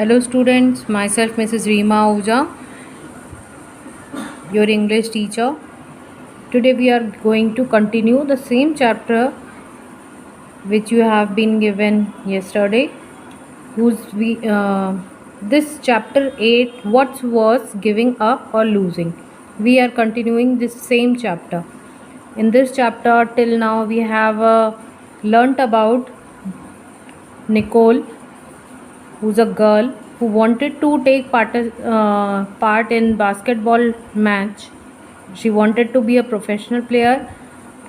Hello students, myself Mrs. Reema Ahuja, your English teacher. Today we are going to continue the same chapter which you have been given yesterday. This chapter 8, what was giving up or losing. We are continuing this same chapter. In this chapter till now we have learnt about Nicole, who's a girl who wanted to take part in basketball match. She wanted to be a professional player,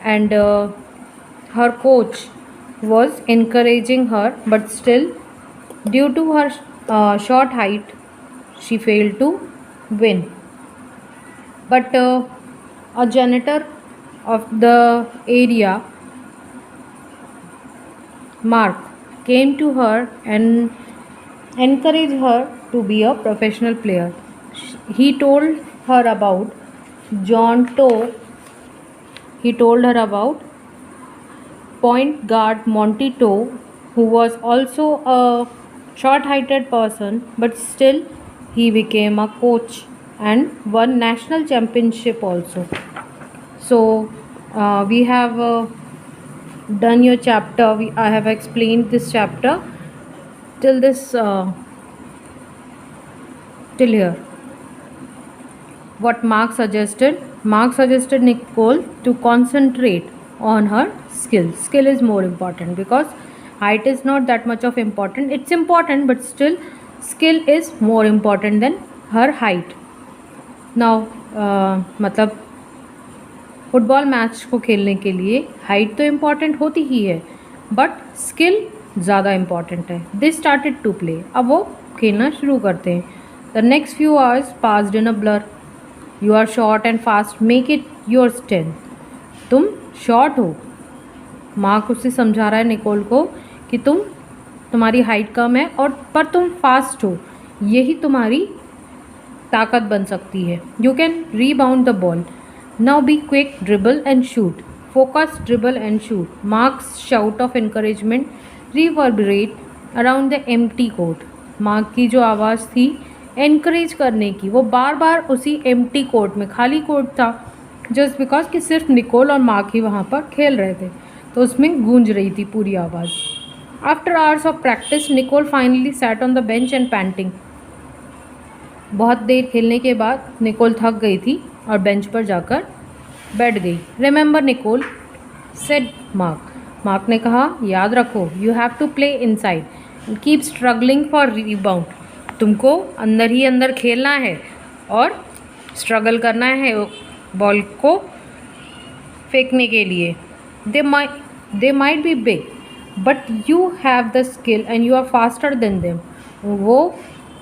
and her coach was encouraging her, but still, due to her short height, she failed to win. But a janitor of the area, Mark, came to her and encouraged her to be a professional player. He told her about John Toe. He told her about point guard Monty Toe, who was also a short-heighted person, but still he became a coach and won national championship also. So we have done your chapter. I have explained this chapter till here. What Mark suggested Nicole to concentrate on her skill is more important, because height is not that much of important. It's important, but still skill is more important than her height. Now मतलब football match को खेलने के लिए height तो important होती ही है, but skill ज़्यादा important है. They started to play. अब वो खेलना शुरू करते हैं. The next few hours passed in a blur. You are short and fast, make it your strength. तुम शॉर्ट हो. मार्क उससे समझा रहा है निकोल को कि तुम्हारी हाइट कम है और पर तुम फास्ट हो, यही तुम्हारी ताकत बन सकती है. You can rebound the ball. Now be quick, dribble and shoot. Focus, dribble and shoot. Mark's shout of encouragement reverberate around the empty court. Mark की जो आवाज़ थी encourage करने की, वो बार बार उसी empty court में, खाली कोर्ट था, just because कि सिर्फ निकोल और मार्क ही वहाँ पर खेल रहे थे, तो उसमें गूंज रही थी पूरी आवाज़. After hours of practice, Nicole finally sat on the bench and panting. बहुत देर खेलने के बाद निकोल थक गई थी और बेंच पर जाकर बैठ गई. रिमेंबर निकोल, सेड मार्क ने कहा, याद रखो, you have to play inside, keep struggling for rebound. तुमको अंदर ही अंदर खेलना है और स्ट्रगल करना है बॉल को फेंकने के लिए. They might be big, but you have the skill and you are faster than them. वो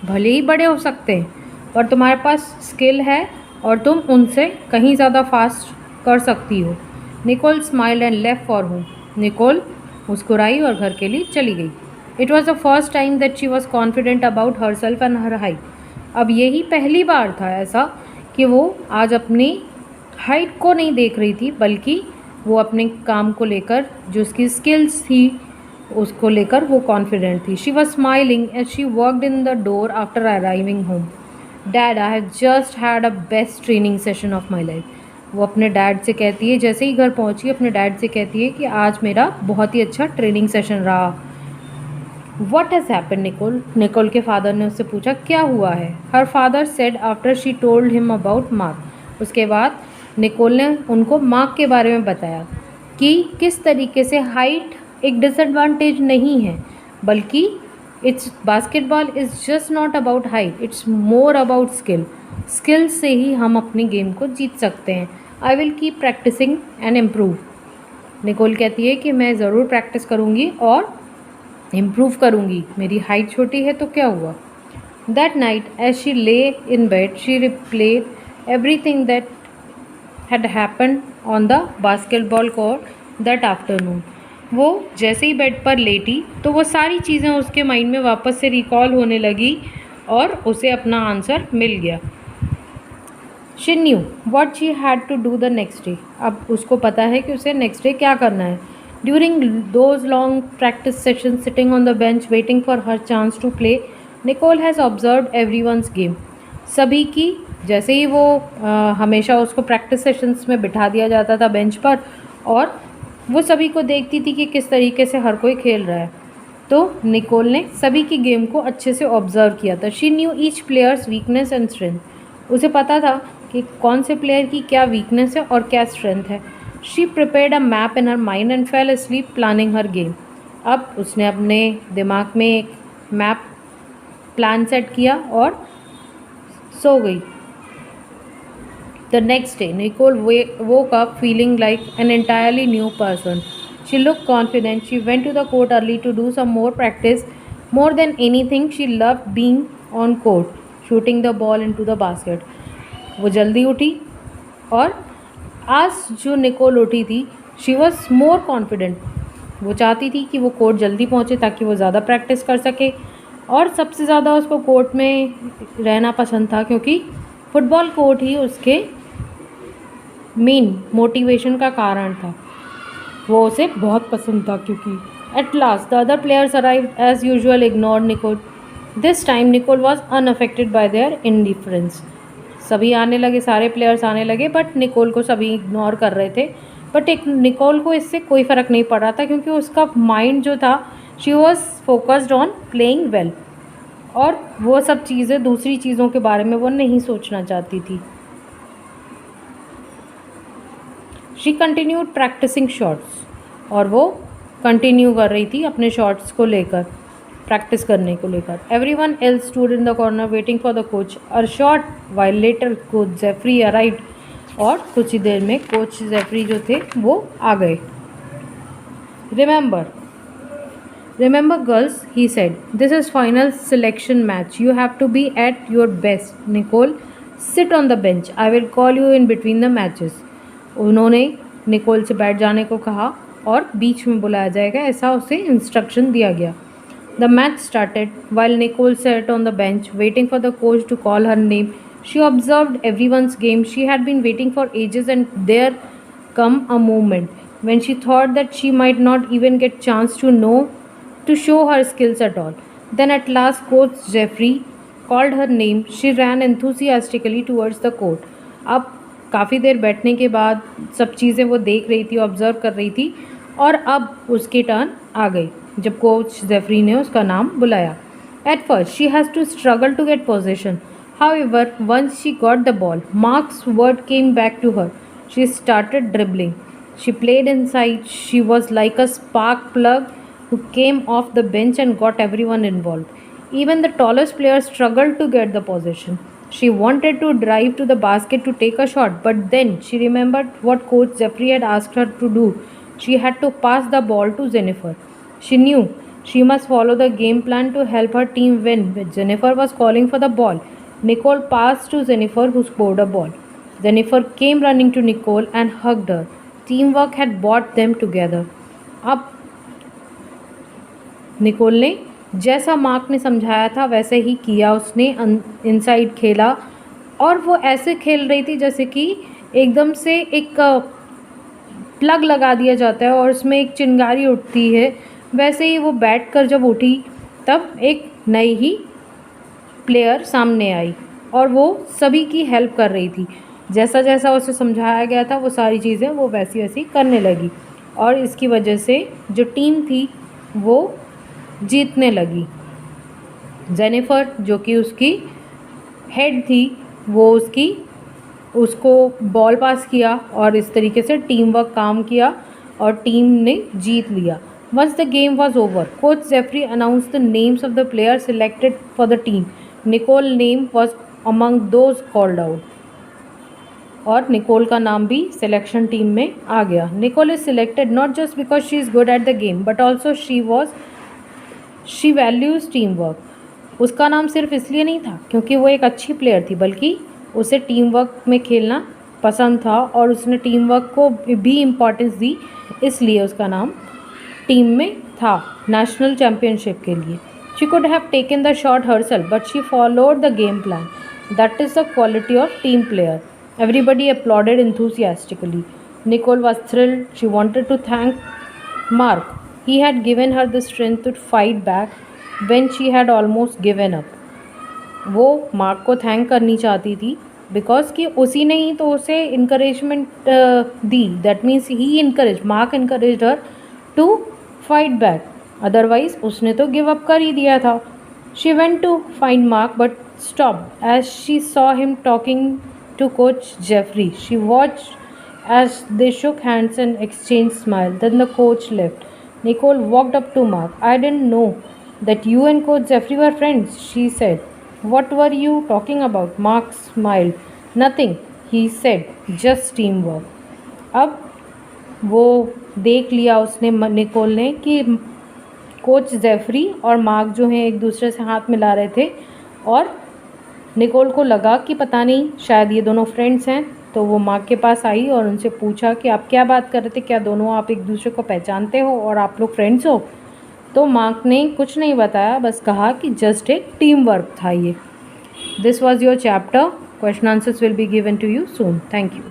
भले ही बड़े हो सकते हैं, पर तुम्हारे पास स्किल है और तुम उनसे कहीं ज़्यादा फास्ट कर सकती हो. Nicole smiled and left for home. Nicole मुस्कुराई और घर के लिए चली गई. It was the first time that she was confident about herself and her height. अब यही पहली बार था ऐसा कि वो आज अपनी हाइट को नहीं देख रही थी, बल्कि वो अपने काम को लेकर, जो उसकी स्किल्स थी उसको लेकर वो कॉन्फिडेंट थी. She was smiling as she walked in the door after arriving home. Dad, I have just had a best training session of my life. वो अपने डैड से कहती है, जैसे ही घर पहुंची अपने डैड से कहती है कि आज मेरा बहुत ही अच्छा ट्रेनिंग सेशन रहा. वट हैज़ हैपन निकोल के फादर ने उससे पूछा, क्या हुआ है. Her father said after she told him about mark. उसके बाद निकोल ने उनको मार्क के बारे में बताया कि किस तरीके से हाइट एक डिसएडवांटेज नहीं है, बल्कि basketball is just not about height, it's more about skill. Skill से ही हम अपनी गेम को जीत सकते हैं. I will keep practising and improve. Nicole कहती है कि मैं ज़रूर प्रैक्टिस करूँगी और इम्प्रूव करूँगी. मेरी हाइट छोटी है तो क्या हुआ. That night as she lay in bed, she replayed everything that had happened on the basketball court that afternoon. वो जैसे ही बेड पर लेटी तो वो सारी चीज़ें उसके माइंड में वापस से रिकॉल होने लगी और उसे अपना आंसर मिल गया. She knew what she had to do the next day. अब उसको पता है कि उसे नेक्स्ट डे क्या करना है. During those long practice sessions, sitting on the bench waiting for her chance to play, Nicole has observed everyone's game. सभी की, जैसे ही वो हमेशा उसको प्रैक्टिस सेशंस में बिठा दिया जाता था बेंच पर, और वो सभी को देखती थी कि किस तरीके से हर कोई खेल रहा है। तो निकोल ने सभी की गेम को अच्छे से ऑब्जर्व किया था। She knew each players weakness and strength. उसे पता था कि कौन से प्लेयर की क्या वीकनेस है और क्या स्ट्रेंथ है। She prepared a map in her mind and fail asleep planning her game. अब उसने अपने दिमाग में एक मैप प्लान सेट किया और सो गई। The next day, Nicole woke up feeling like an entirely new person. She looked confident. She went to the court early to do some more practice. More than anything, she loved being on court, shooting the ball into the basket. वो जल्दी उठी, और आज जो Nicol उठी थी, she was more confident. वो चाहती थी कि वो कोर्ट जल्दी पहुँचे ताकि वो ज़्यादा प्रैक्टिस कर सके, और सबसे ज़्यादा उसको कोर्ट में रहना पसंद था क्योंकि फुटबॉल कोर्ट ही उसके मेन मोटिवेशन का कारण था। वो उसे बहुत पसंद था क्योंकि at last the other players arrived as usual ignore Nicole. This time Nicole was unaffected by their indifference. सभी आने लगे, सारे प्लेयर्स आने लगे, बट निकोल को सभी इग्नोर कर रहे थे। बट एक निकोल को इससे कोई फ़र्क नहीं पड़ रहा था क्योंकि उसका माइंड जो था, she was focused on playing well, और वो सब चीज़ें, दूसरी चीज़ों के बारे में वो नहीं सोचना चाहती थी। शी कंटिन्यूड प्रैक्टिसिंग शॉट्स, और वो कंटिन्यू कर रही थी अपने शॉट्स को लेकर, प्रैक्टिस करने को लेकर। Everyone else stood in the corner waiting for the coach और short while later coach Jeffrey arrived. और कुछ ही देर में कोच जेफरी जो थे वो आ गए। Remember girls, he said, this is final selection match, you have to be at your best. Nicole, sit on the bench, I will call you in between the matches. उन्होंने Nicole से बैठ जाने को कहा और बीच में बुलाया जाएगा, ऐसा उसे इंस्ट्रक्शन दिया गया। The match started while Nicole sat on the bench waiting for the coach to call her name. She observed everyone's game. She had been waiting for ages, and there come a moment when she thought that she might not even get chance to show her skills at all. Then at last coach Jeffrey called her name. She ran enthusiastically towards the court. अब काफ़ी देर बैठने के बाद सब चीज़ें वो देख रही थी, ऑब्ज़र्व कर रही थी, और अब उसकी टर्न आ गई जब कोच जेफरी ने उसका नाम बुलाया। At first she has to struggle to get position, however once she got the ball, Mark's word came back to her, she started dribbling, she played inside, she was like a spark plug who came off the bench and got everyone involved. Even the tallest player struggled to get the possession. She wanted to drive to the basket to take a shot, but then she remembered what coach Jeffrey had asked her to do. She had to pass the ball to Jennifer. She knew she must follow the game plan to help her team win. When Jennifer was calling for the ball, Nicole passed to Jennifer, who scored a ball. Jennifer came running to Nicole and hugged her. Teamwork had brought them together. अब Nicol ने जैसा mark ने समझाया था वैसे ही किया। उसने inside खेला, और वो ऐसे खेल रही थी जैसे कि एकदम से एक प्लग लगा दिया जाता है और उसमें एक चिंगारी उठती है, वैसे ही वो बैठकर जब उठी तब एक नई ही प्लेयर सामने आई और वो सभी की हेल्प कर रही थी। जैसा जैसा उसे समझाया गया था वो सारी चीज़ें वो वैसी वैसी करने लगी, और इसकी वजह से जो टीम थी वो जीतने लगी। जेनिफर जो कि उसकी हेड थी, वो उसको बॉल पास किया और इस तरीके से टीम वर्क काम किया और टीम ने जीत लिया। Once the game was over, coach Jeffrey announce the names of the player selected for the team. Nicole name was among those called out, और निकोल का नाम भी सिलेक्शन टीम में आ गया। Nicole is selected not just because she is good at the game, but also she values team work. उसका नाम सिर्फ इसलिए नहीं था क्योंकि वो एक अच्छी प्लेयर थी, बल्कि उसे टीम वर्क में खेलना पसंद था और उसने टीम वर्क को भी इम्पॉर्टेंस दी, इसलिए उसका नाम टीम में था नेशनल चैम्पियनशिप के लिए। She could have taken the shot herself, but she followed the game plan. That is the quality of team player. Everybody applauded enthusiastically. Nicole was thrilled. She wanted to thank Mark. He had given her the strength to fight back. when she had almost given up. वो mark को thank करनी चाहती थी because कि उसी ने ही तो उसे इंकरेजमेंट दी. That means he encourage Mark encourage her to fight back. Otherwise उसने तो गिव अप कर ही दिया था. She went to find Mark but stop as she saw him talking to coach Jeffrey. She watch as they shook hands and exchanged smiles. Then the coach left. Nicole walked up to Mark. I didn't know that you and Coach Jeffrey were friends, she said. What were you talking about? Mark smiled. Nothing, he said. Just teamwork. अब वो देख लिया उसने Nicol ने कि coach Jeffrey और mark जो हैं एक दूसरे से हाथ मिला रहे थे और निकोल को लगा कि पता नहीं शायद ये दोनों फ्रेंड्स हैं. तो वो मार्क के पास आई और उनसे पूछा कि आप क्या बात कर रहे थे, क्या दोनों आप एक दूसरे को पहचानते हो और आप लोग फ्रेंड्स हो. तो मार्क ने कुछ नहीं बताया, बस कहा कि जस्ट एक टीम वर्क था ये. This was your chapter. Question answers will be given to you soon. Thank you.